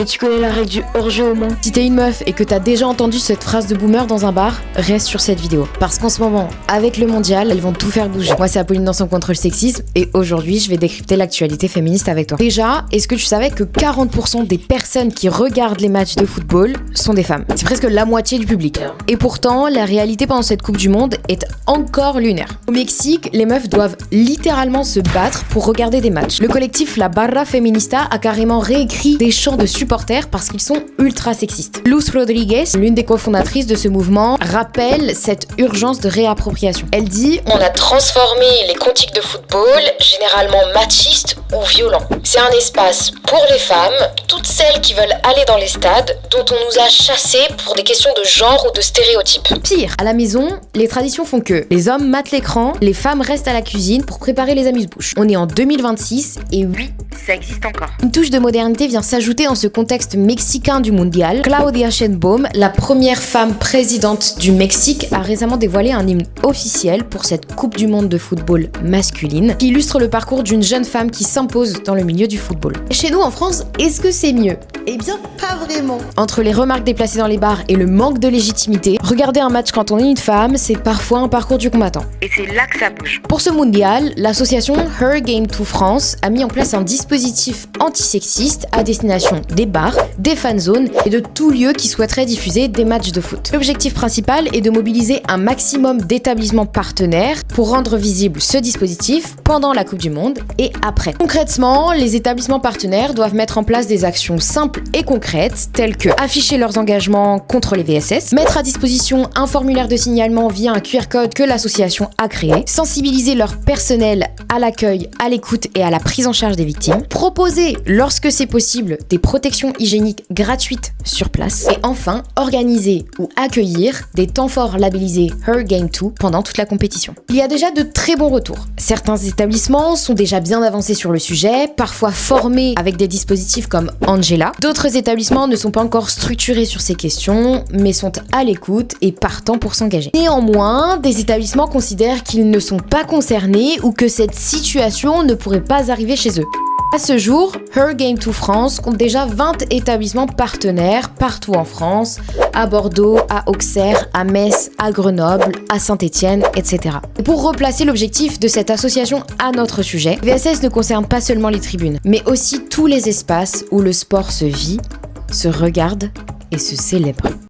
Mais tu connais la règle du hors-jeu au moins. Si t'es une meuf et que t'as déjà entendu cette phrase de boomer dans un bar, reste sur cette vidéo. Parce qu'en ce moment, avec le mondial, elles vont tout faire bouger. Moi, c'est Apolline Danson contre le sexisme et aujourd'hui, je vais décrypter l'actualité féministe avec toi. Déjà, est-ce que tu savais que 40% des personnes qui regardent les matchs de football sont des femmes? C'est presque la moitié du public. Et pourtant, la réalité pendant cette Coupe du Monde est encore lunaire. Au Mexique, les meufs doivent littéralement se battre pour regarder des matchs. Le collectif La Barra Feminista a carrément réécrit des chants de supporters parce qu'ils sont ultra sexistes. Luz Rodriguez, l'une des cofondatrices de ce mouvement, rappelle cette urgence de réappropriation. Elle dit: on a transformé les cantiques de football, généralement machistes ou violents. C'est un espace pour les femmes, toutes celles qui veulent aller dans les stades, dont on nous a chassés pour des questions de genre ou de stéréotypes. Pire, à la maison, les traditions font que les hommes matent l'écran, les femmes restent à la cuisine pour préparer les amuse-bouches. On est en 2026 et oui, Ça existe encore. une touche de modernité vient s'ajouter en ce contexte mexicain du mondial. Claudia Sheinbaum, la première femme présidente du Mexique, a récemment dévoilé un hymne officiel pour cette Coupe du Monde de football masculine qui illustre le parcours d'une jeune femme qui s'impose dans le milieu du football. Et chez nous en France, est-ce que c'est mieux? Eh bien, pas vraiment. Entre les remarques déplacées dans les bars et le manque de légitimité, regarder un match quand on est une femme, c'est parfois un parcours du combattant. Et c'est là que ça bouge. Pour ce mondial, l'association Her Game to France a mis en place un dispositif antisexiste à destination des bars, des fan zones et de tout lieu qui souhaiterait diffuser des matchs de foot. L'objectif principal est de mobiliser un maximum d'établissements partenaires pour rendre visible ce dispositif pendant la Coupe du Monde et après. Concrètement, les établissements partenaires doivent mettre en place des actions simples et concrètes telles que afficher leurs engagements contre les VSS, mettre à disposition un formulaire de signalement via un QR code que l'association a créé, sensibiliser leur personnel à l'accueil, à l'écoute et à la prise en charge des victimes, proposer, lorsque c'est possible, des protections hygiéniques gratuites sur place et enfin, organiser ou accueillir des temps forts labellisés Her Game 2 pendant toute la compétition. Il y a déjà de très bons retours. Certains établissements sont déjà bien avancés sur le sujet, parfois formés avec des dispositifs comme Angela. D'autres établissements ne sont pas encore structurés sur ces questions, mais sont à l'écoute et partants pour s'engager. Néanmoins, des établissements considèrent qu'ils ne sont pas concernés ou que cette situation ne pourrait pas arriver chez eux. À ce jour, Her Game 2 France compte déjà 20 établissements partenaires partout en France, à Bordeaux, à Auxerre, à Metz, à Grenoble, à Saint-Étienne, etc. Et pour replacer l'objectif de cette association à notre sujet, VSS ne concerne pas seulement les tribunes, mais aussi tous les espaces où le sport se vit, se regarde et se célèbre.